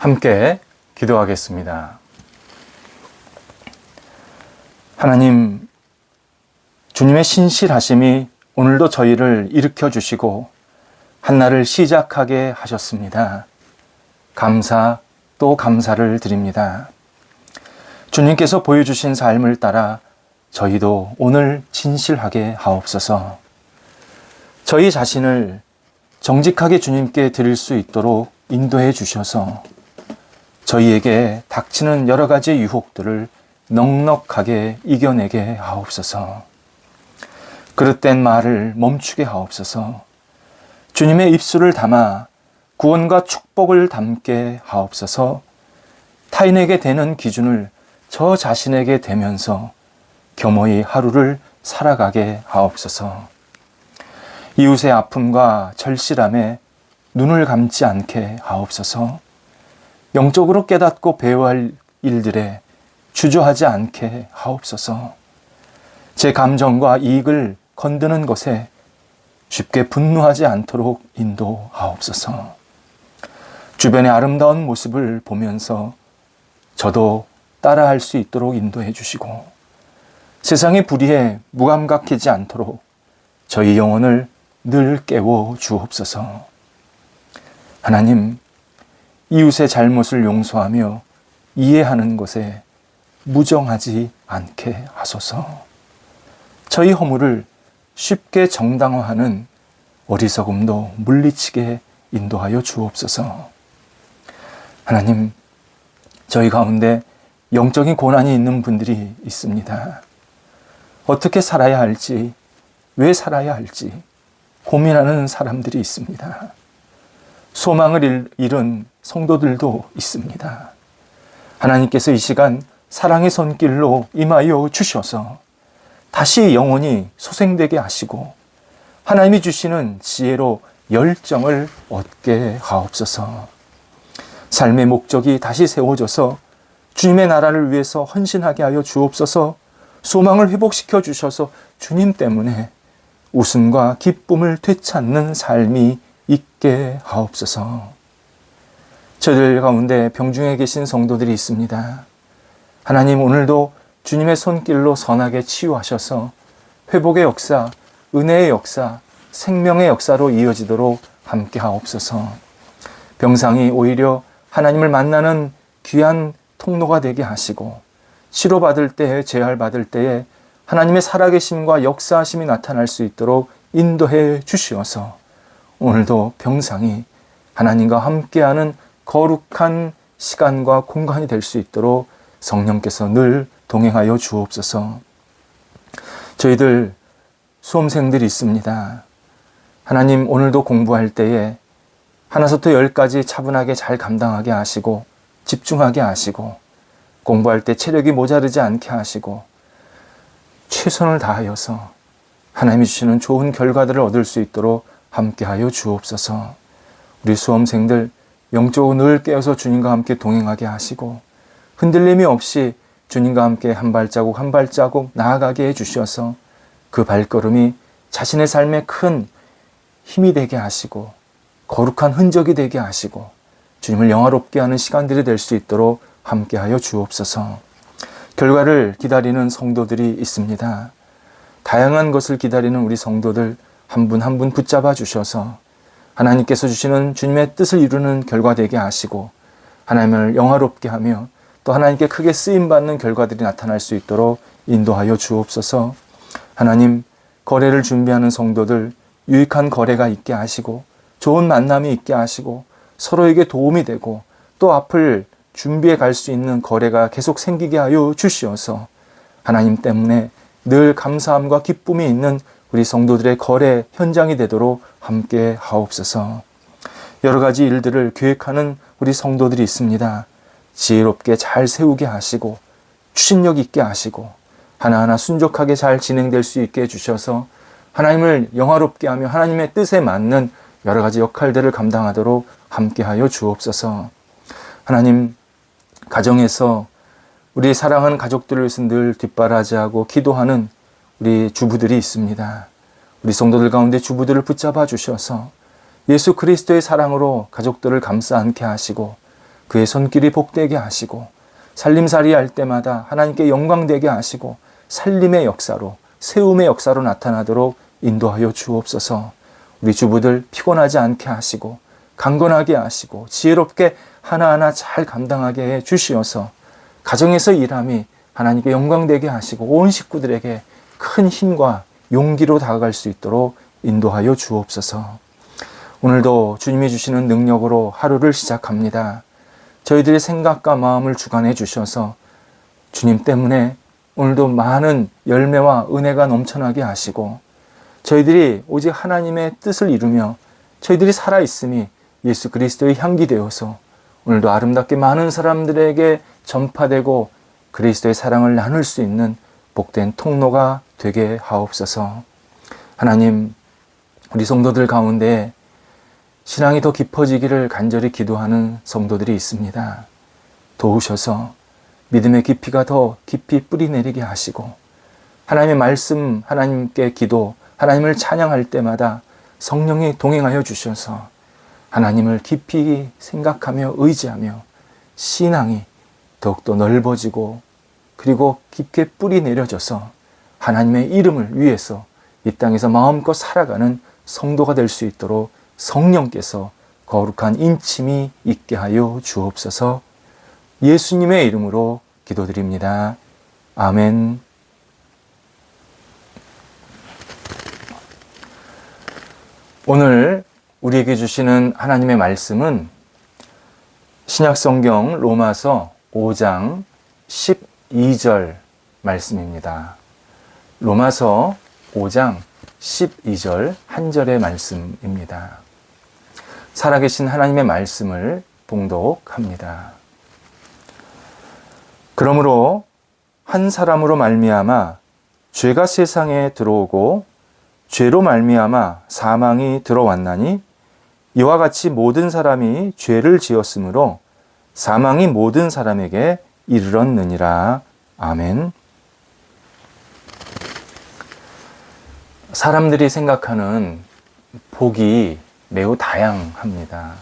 함께 기도하겠습니다. 하나님, 주님의 신실하심이 오늘도 저희를 일으켜 주시고 한날을 시작하게 하셨습니다. 감사 또 감사를 드립니다. 주님께서 보여주신 삶을 따라 저희도 오늘 진실하게 하옵소서. 저희 자신을 정직하게 주님께 드릴 수 있도록 인도해 주셔서 저희에게 닥치는 여러 가지 유혹들을 넉넉하게 이겨내게 하옵소서. 그릇된 말을 멈추게 하옵소서. 주님의 입술을 담아 구원과 축복을 담게 하옵소서. 타인에게 되는 기준을 저 자신에게 대면서 겸허히 하루를 살아가게 하옵소서. 이웃의 아픔과 절실함에 눈을 감지 않게 하옵소서. 영적으로 깨닫고 배워야 할 일들에 주저하지 않게 하옵소서. 제 감정과 이익을 건드는 것에 쉽게 분노하지 않도록 인도하옵소서. 주변의 아름다운 모습을 보면서 저도 따라할 수 있도록 인도해 주시고 세상의 불의에 무감각하지 않도록 저희 영혼을 늘 깨워 주옵소서. 하나님, 이웃의 잘못을 용서하며 이해하는 것에 무정하지 않게 하소서. 저희 허물을 쉽게 정당화하는 어리석음도 물리치게 인도하여 주옵소서. 하나님, 저희 가운데 영적인 고난이 있는 분들이 있습니다. 어떻게 살아야 할지, 왜 살아야 할지 고민하는 사람들이 있습니다. 소망을 잃은 성도들도 있습니다. 하나님께서 이 시간 사랑의 손길로 임하여 주셔서 다시 영혼이 소생되게 하시고 하나님이 주시는 지혜로 열정을 얻게 하옵소서. 삶의 목적이 다시 세워져서 주님의 나라를 위해서 헌신하게 하여 주옵소서. 소망을 회복시켜 주셔서 주님 때문에 웃음과 기쁨을 되찾는 삶이 있게 하옵소서. 저들 가운데 병중에 계신 성도들이 있습니다. 하나님, 오늘도 주님의 손길로 선하게 치유하셔서 회복의 역사, 은혜의 역사, 생명의 역사로 이어지도록 함께 하옵소서. 병상이 오히려 하나님을 만나는 귀한 통로가 되게 하시고 치료받을 때에, 재활받을 때에 하나님의 살아계심과 역사하심이 나타날 수 있도록 인도해 주시어서 오늘도 병상이 하나님과 함께하는 거룩한 시간과 공간이 될 수 있도록 성령께서 늘 동행하여 주옵소서. 저희들 수험생들이 있습니다. 하나님, 오늘도 공부할 때에 하나부터 10까지 차분하게 잘 감당하게 하시고 집중하게 하시고 공부할 때 체력이 모자르지 않게 하시고 최선을 다하여서 하나님이 주시는 좋은 결과들을 얻을 수 있도록 함께하여 주옵소서. 우리 수험생들 영적으로 늘 깨어서 주님과 함께 동행하게 하시고 흔들림이 없이 주님과 함께 한 발자국 한 발자국 나아가게 해주셔서 그 발걸음이 자신의 삶에 큰 힘이 되게 하시고 거룩한 흔적이 되게 하시고 주님을 영화롭게 하는 시간들이 될 수 있도록 함께하여 주옵소서. 결과를 기다리는 성도들이 있습니다. 다양한 것을 기다리는 우리 성도들 한 분 한 분 붙잡아 주셔서 하나님께서 주시는 주님의 뜻을 이루는 결과 되게 하시고 하나님을 영화롭게 하며 또 하나님께 크게 쓰임받는 결과들이 나타날 수 있도록 인도하여 주옵소서. 하나님, 거래를 준비하는 성도들 유익한 거래가 있게 하시고 좋은 만남이 있게 하시고 서로에게 도움이 되고 또 앞을 준비해 갈 수 있는 거래가 계속 생기게 하여 주시어서 하나님 때문에 늘 감사함과 기쁨이 있는 우리 성도들의 거래 현장이 되도록 함께 하옵소서. 여러 가지 일들을 계획하는 우리 성도들이 있습니다. 지혜롭게 잘 세우게 하시고 추진력 있게 하시고 하나하나 순적하게 잘 진행될 수 있게 해주셔서 하나님을 영화롭게 하며 하나님의 뜻에 맞는 여러 가지 역할들을 감당하도록 함께하여 주옵소서. 하나님, 가정에서 우리 사랑하는 가족들을 위해서 늘 뒷바라지하고 기도하는 우리 주부들이 있습니다. 우리 성도들 가운데 주부들을 붙잡아 주셔서 예수 그리스도의 사랑으로 가족들을 감싸 안게 하시고 그의 손길이 복되게 하시고 살림살이 할 때마다 하나님께 영광되게 하시고 살림의 역사로 세움의 역사로 나타나도록 인도하여 주옵소서. 우리 주부들 피곤하지 않게 하시고 강건하게 하시고 지혜롭게 하나하나 잘 감당하게 해 주시어서 가정에서 일함이 하나님께 영광되게 하시고 온 식구들에게 큰 힘과 용기로 다가갈 수 있도록 인도하여 주옵소서. 오늘도 주님이 주시는 능력으로 하루를 시작합니다. 저희들의 생각과 마음을 주관해 주셔서 주님 때문에 오늘도 많은 열매와 은혜가 넘쳐나게 하시고 저희들이 오직 하나님의 뜻을 이루며 저희들이 살아있음이 예수 그리스도의 향기 되어서 오늘도 아름답게 많은 사람들에게 전파되고 그리스도의 사랑을 나눌 수 있는 복된 통로가 되게 하옵소서. 하나님, 우리 성도들 가운데 신앙이 더 깊어지기를 간절히 기도하는 성도들이 있습니다. 도우셔서 믿음의 깊이가 더 깊이 뿌리내리게 하시고 하나님의 말씀, 하나님께 기도, 하나님을 찬양할 때마다 성령이 동행하여 주셔서 하나님을 깊이 생각하며 의지하며 신앙이 더욱더 넓어지고 그리고 깊게 뿌리 내려져서 하나님의 이름을 위해서 이 땅에서 마음껏 살아가는 성도가 될 수 있도록 성령께서 거룩한 인침이 있게 하여 주옵소서. 예수님의 이름으로 기도드립니다. 아멘. 오늘 우리에게 주시는 하나님의 말씀은 신약성경 로마서 5장 12절 말씀입니다. 로마서 5장 12절 한 절의 말씀입니다. 살아계신 하나님의 말씀을 봉독합니다. 그러므로 한 사람으로 말미암아 죄가 세상에 들어오고 죄로 말미암아 사망이 들어왔나니 이와 같이 모든 사람이 죄를 지었으므로 사망이 모든 사람에게 이르렀느니라. 아멘. 사람들이 생각하는 복이 매우 다양합니다.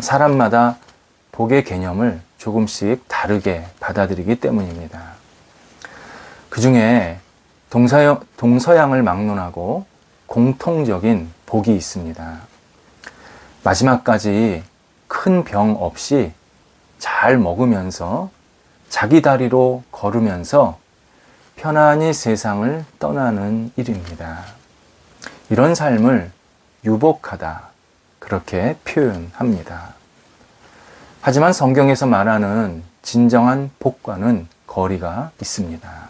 사람마다 복의 개념을 조금씩 다르게 받아들이기 때문입니다. 그 중에 동서양을 막론하고 공통적인 복이 있습니다. 마지막까지 큰 병 없이 잘 먹으면서 자기 다리로 걸으면서 편안히 세상을 떠나는 일입니다. 이런 삶을 유복하다, 그렇게 표현합니다. 하지만 성경에서 말하는 진정한 복과는 거리가 있습니다.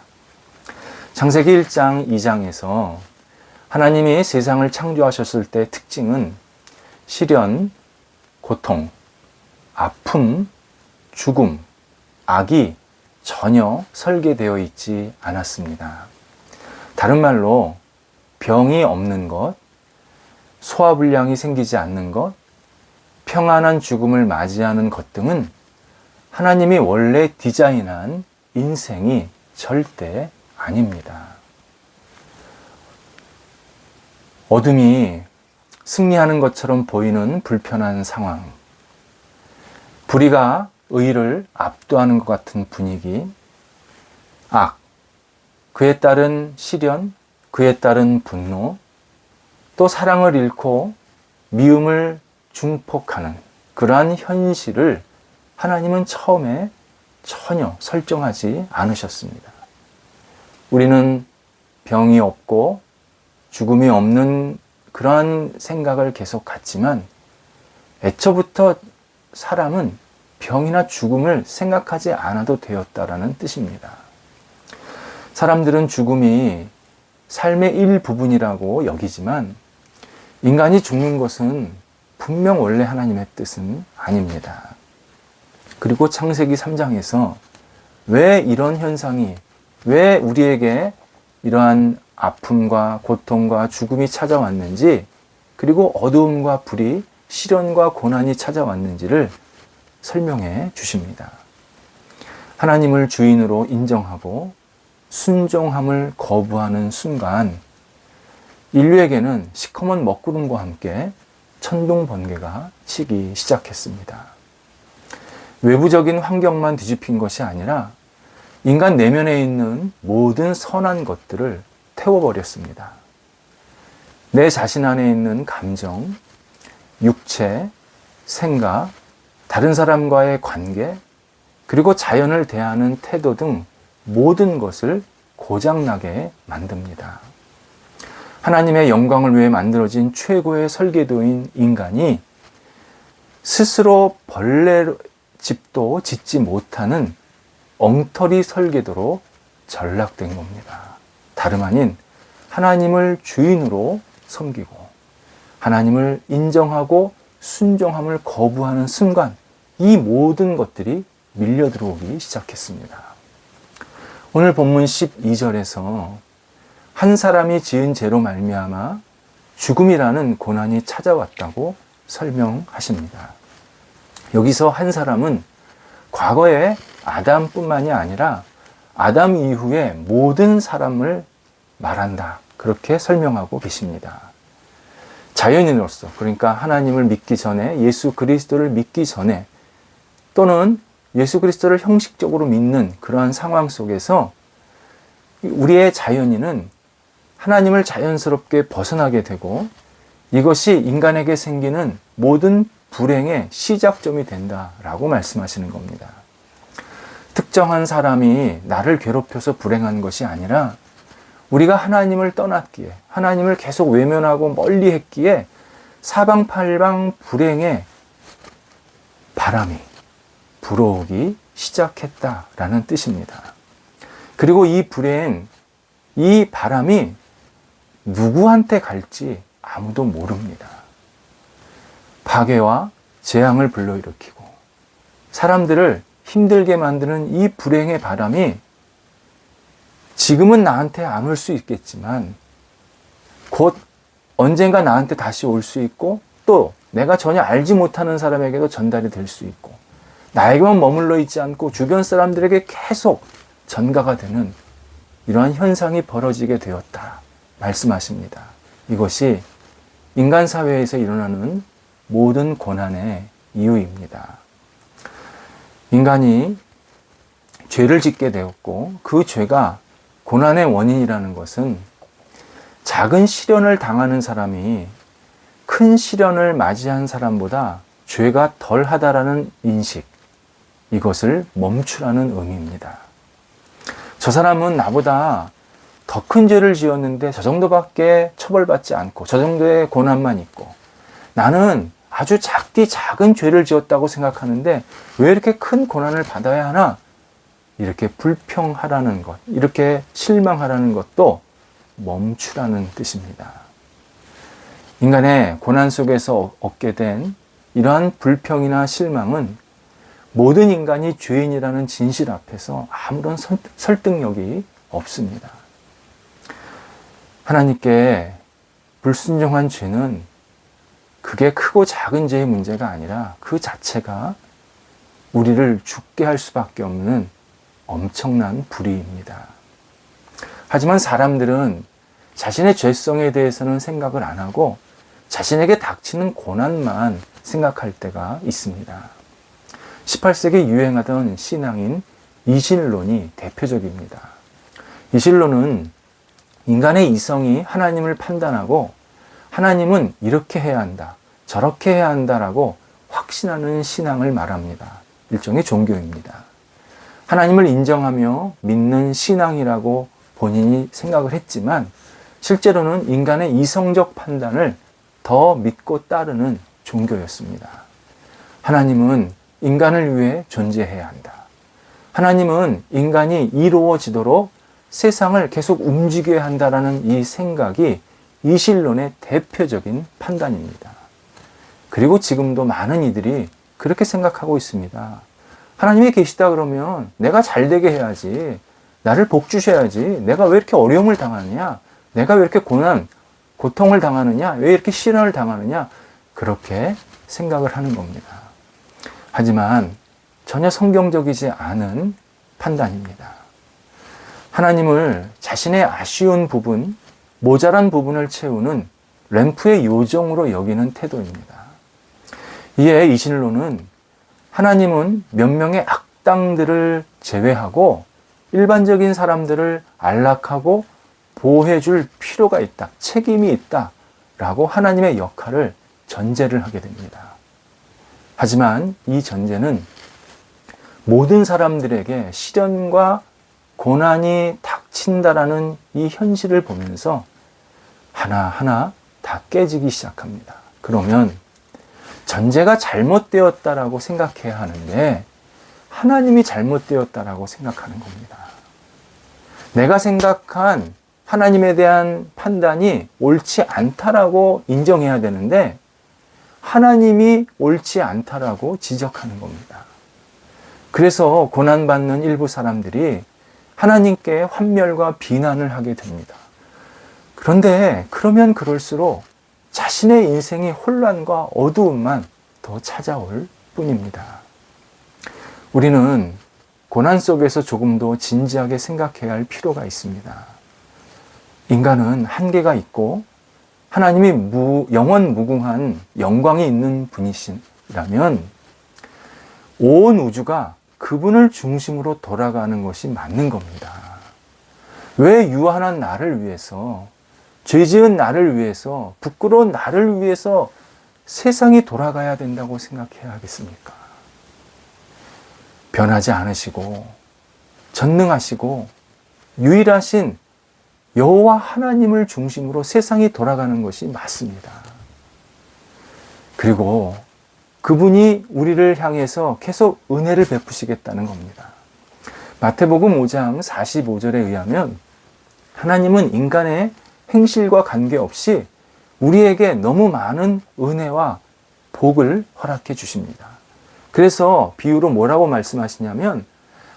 창세기 1장, 2장에서 하나님이 세상을 창조하셨을 때 특징은 시련, 고통, 아픔, 죽음, 악이 전혀 설계되어 있지 않았습니다. 다른 말로 병이 없는 것, 소화불량이 생기지 않는 것, 평안한 죽음을 맞이하는 것 등은 하나님이 원래 디자인한 인생이 절대 아닙니다. 어둠이 승리하는 것처럼 보이는 불편한 상황, 불의가 의를 압도하는 것 같은 분위기, 악, 그에 따른 시련, 그에 따른 분노, 또 사랑을 잃고 미움을 중폭하는 그러한 현실을 하나님은 처음에 전혀 설정하지 않으셨습니다. 우리는 병이 없고 죽음이 없는 그러한 생각을 계속 갖지만 애초부터 사람은 병이나 죽음을 생각하지 않아도 되었다라는 뜻입니다. 사람들은 죽음이 삶의 일부분이라고 여기지만 인간이 죽는 것은 분명 원래 하나님의 뜻은 아닙니다. 그리고 창세기 3장에서 왜 이런 현상이, 왜 우리에게 이러한 아픔과 고통과 죽음이 찾아왔는지, 그리고 어두움과 불이, 시련과 고난이 찾아왔는지를 설명해 주십니다. 하나님을 주인으로 인정하고 순종함을 거부하는 순간 인류에게는 시커먼 먹구름과 함께 천둥 번개가 치기 시작했습니다. 외부적인 환경만 뒤집힌 것이 아니라 인간 내면에 있는 모든 선한 것들을 태워버렸습니다. 내 자신 안에 있는 감정, 육체, 생각, 다른 사람과의 관계, 그리고 자연을 대하는 태도 등 모든 것을 고장나게 만듭니다. 하나님의 영광을 위해 만들어진 최고의 설계도인 인간이 스스로 벌레 집도 짓지 못하는 엉터리 설계도로 전락된 겁니다. 다름 아닌 하나님을 주인으로 섬기고 하나님을 인정하고 순종함을 거부하는 순간 이 모든 것들이 밀려 들어오기 시작했습니다. 오늘 본문 12절에서 한 사람이 지은 죄로 말미암아 죽음이라는 고난이 찾아왔다고 설명하십니다. 여기서 한 사람은 과거의 아담뿐만이 아니라 아담 이후의 모든 사람을 말한다. 그렇게 설명하고 계십니다. 자연인으로서, 그러니까 하나님을 믿기 전에, 예수 그리스도를 믿기 전에, 또는 예수 그리스도를 형식적으로 믿는 그러한 상황 속에서 우리의 자연인은 하나님을 자연스럽게 벗어나게 되고 이것이 인간에게 생기는 모든 불행의 시작점이 된다라고 말씀하시는 겁니다. 특정한 사람이 나를 괴롭혀서 불행한 것이 아니라 우리가 하나님을 떠났기에, 하나님을 계속 외면하고 멀리 했기에 사방팔방 불행의 바람이 불어오기 시작했다라는 뜻입니다. 그리고 이 불행, 이 바람이 누구한테 갈지 아무도 모릅니다. 파괴와 재앙을 불러일으키고 사람들을 힘들게 만드는 이 불행의 바람이 지금은 나한테 안 올 수 있겠지만 곧 언젠가 나한테 다시 올 수 있고 또 내가 전혀 알지 못하는 사람에게도 전달이 될 수 있고 나에게만 머물러 있지 않고 주변 사람들에게 계속 전가가 되는 이러한 현상이 벌어지게 되었다 말씀하십니다. 이것이 인간 사회에서 일어나는 모든 고난의 이유입니다. 인간이 죄를 짓게 되었고 그 죄가 고난의 원인이라는 것은 작은 시련을 당하는 사람이 큰 시련을 맞이한 사람보다 죄가 덜하다라는 인식, 이것을 멈추라는 의미입니다. 저 사람은 나보다 더 큰 죄를 지었는데 저 정도밖에 처벌받지 않고 저 정도의 고난만 있고 나는 아주 작은 죄를 지었다고 생각하는데 왜 이렇게 큰 고난을 받아야 하나? 이렇게 불평하라는 것, 이렇게 실망하라는 것도 멈추라는 뜻입니다. 인간의 고난 속에서 얻게 된 이러한 불평이나 실망은 모든 인간이 죄인이라는 진실 앞에서 아무런 설득력이 없습니다. 하나님께 불순종한 죄는 그게 크고 작은 죄의 문제가 아니라 그 자체가 우리를 죽게 할 수밖에 없는 엄청난 불의입니다. 하지만 사람들은 자신의 죄성에 대해서는 생각을 안 하고 자신에게 닥치는 고난만 생각할 때가 있습니다. 18세기 유행하던 신앙인 이신론이 대표적입니다. 이신론은 인간의 이성이 하나님을 판단하고 하나님은 이렇게 해야 한다, 저렇게 해야 한다라고 확신하는 신앙을 말합니다. 일종의 종교입니다. 하나님을 인정하며 믿는 신앙이라고 본인이 생각을 했지만 실제로는 인간의 이성적 판단을 더 믿고 따르는 종교였습니다. 하나님은 인간을 위해 존재해야 한다. 하나님은 인간이 이루어지도록 세상을 계속 움직여야 한다라는 이 생각이 이신론의 대표적인 판단입니다. 그리고 지금도 많은 이들이 그렇게 생각하고 있습니다. 하나님이 계시다 그러면 내가 잘 되게 해야지, 나를 복 주셔야지, 내가 왜 이렇게 어려움을 당하느냐, 내가 왜 이렇게 고통을 당하느냐, 왜 이렇게 시련을 당하느냐, 그렇게 생각을 하는 겁니다. 하지만 전혀 성경적이지 않은 판단입니다. 하나님을 자신의 아쉬운 부분, 모자란 부분을 채우는 램프의 요정으로 여기는 태도입니다. 이에 이신론은 하나님은 몇 명의 악당들을 제외하고 일반적인 사람들을 안락하고 보호해 줄 필요가 있다, 책임이 있다 라고 하나님의 역할을 전제를 하게 됩니다. 하지만 이 전제는 모든 사람들에게 시련과 고난이 닥친다라는 이 현실을 보면서 하나하나 다 깨지기 시작합니다. 그러면 전제가 잘못되었다라고 생각해야 하는데 하나님이 잘못되었다라고 생각하는 겁니다. 내가 생각한 하나님에 대한 판단이 옳지 않다라고 인정해야 되는데 하나님이 옳지 않다라고 지적하는 겁니다. 그래서 고난받는 일부 사람들이 하나님께 환멸과 비난을 하게 됩니다. 그런데 그러면 그럴수록 자신의 인생의 혼란과 어두움만 더 찾아올 뿐입니다. 우리는 고난 속에서 조금 더 진지하게 생각해야 할 필요가 있습니다. 인간은 한계가 있고 하나님이 영원 무궁한 영광이 있는 분이시라면 온 우주가 그분을 중심으로 돌아가는 것이 맞는 겁니다. 왜 유한한 나를 위해서, 죄 지은 나를 위해서, 부끄러운 나를 위해서 세상이 돌아가야 된다고 생각해야 하겠습니까? 변하지 않으시고 전능하시고 유일하신 여호와 하나님을 중심으로 세상이 돌아가는 것이 맞습니다. 그리고 그분이 우리를 향해서 계속 은혜를 베푸시겠다는 겁니다. 마태복음 5장 45절에 의하면 하나님은 인간의 행실과 관계없이 우리에게 너무 많은 은혜와 복을 허락해 주십니다. 그래서 비유로 뭐라고 말씀하시냐면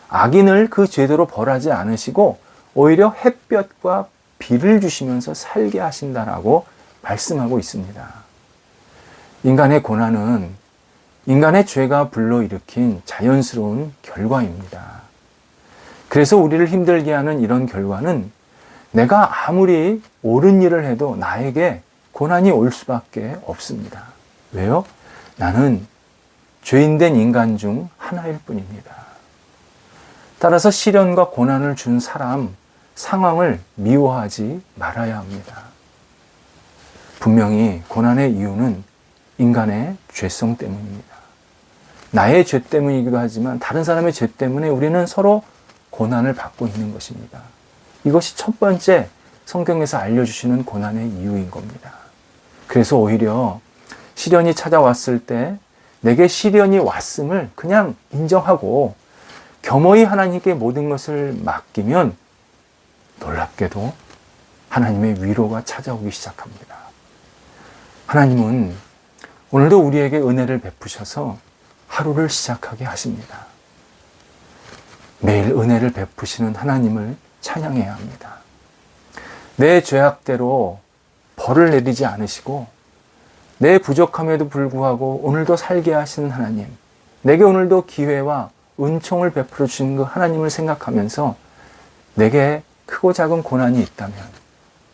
악인을 그 죄대로 벌하지 않으시고 오히려 햇볕과 비를 주시면서 살게 하신다라고 말씀하고 있습니다. 인간의 고난은 인간의 죄가 불러일으킨 자연스러운 결과입니다. 그래서 우리를 힘들게 하는 이런 결과는 내가 아무리 옳은 일을 해도 나에게 고난이 올 수밖에 없습니다. 왜요? 나는 죄인된 인간 중 하나일 뿐입니다. 따라서 시련과 고난을 준 사람, 상황을 미워하지 말아야 합니다. 분명히 고난의 이유는 인간의 죄성 때문입니다. 나의 죄 때문이기도 하지만 다른 사람의 죄 때문에 우리는 서로 고난을 받고 있는 것입니다. 이것이 첫 번째 성경에서 알려주시는 고난의 이유인 겁니다. 그래서 오히려 시련이 찾아왔을 때 내게 시련이 왔음을 그냥 인정하고 겸허히 하나님께 모든 것을 맡기면 놀랍게도 하나님의 위로가 찾아오기 시작합니다. 하나님은 오늘도 우리에게 은혜를 베푸셔서 하루를 시작하게 하십니다. 매일 은혜를 베푸시는 하나님을 찬양해야 합니다. 내 죄악대로 벌을 내리지 않으시고 내 부족함에도 불구하고 오늘도 살게 하시는 하나님, 내게 오늘도 기회와 은총을 베풀어 주시는 그 하나님을 생각하면서 내게 크고 작은 고난이 있다면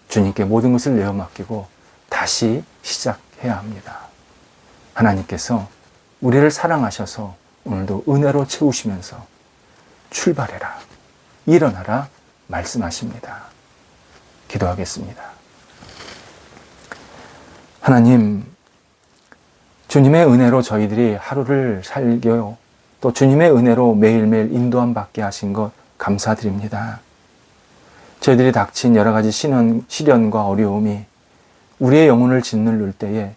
주님께 모든 것을 내어 맡기고 다시 시작해야 합니다. 하나님께서 우리를 사랑하셔서 오늘도 은혜로 채우시면서 출발해라, 일어나라 말씀하십니다. 기도하겠습니다. 하나님, 주님의 은혜로 저희들이 하루를 살게요. 또 주님의 은혜로 매일매일 인도함 받게 하신 것 감사드립니다. 저희들이 닥친 여러 가지 시련과 어려움이 우리의 영혼을 짓누를 때에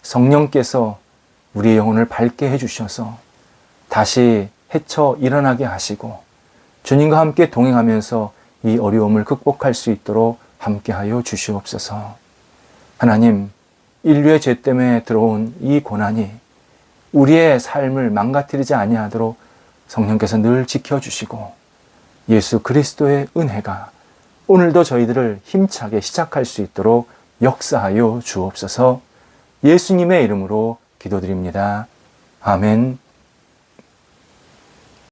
성령께서 우리의 영혼을 밝게 해주셔서 다시 헤쳐 일어나게 하시고 주님과 함께 동행하면서 이 어려움을 극복할 수 있도록 함께하여 주시옵소서. 하나님, 인류의 죄 때문에 들어온 이 고난이 우리의 삶을 망가뜨리지 아니하도록 성령께서 늘 지켜주시고 예수 그리스도의 은혜가 오늘도 저희들을 힘차게 시작할 수 있도록 역사하여 주옵소서. 예수님의 이름으로 기도드립니다. 아멘.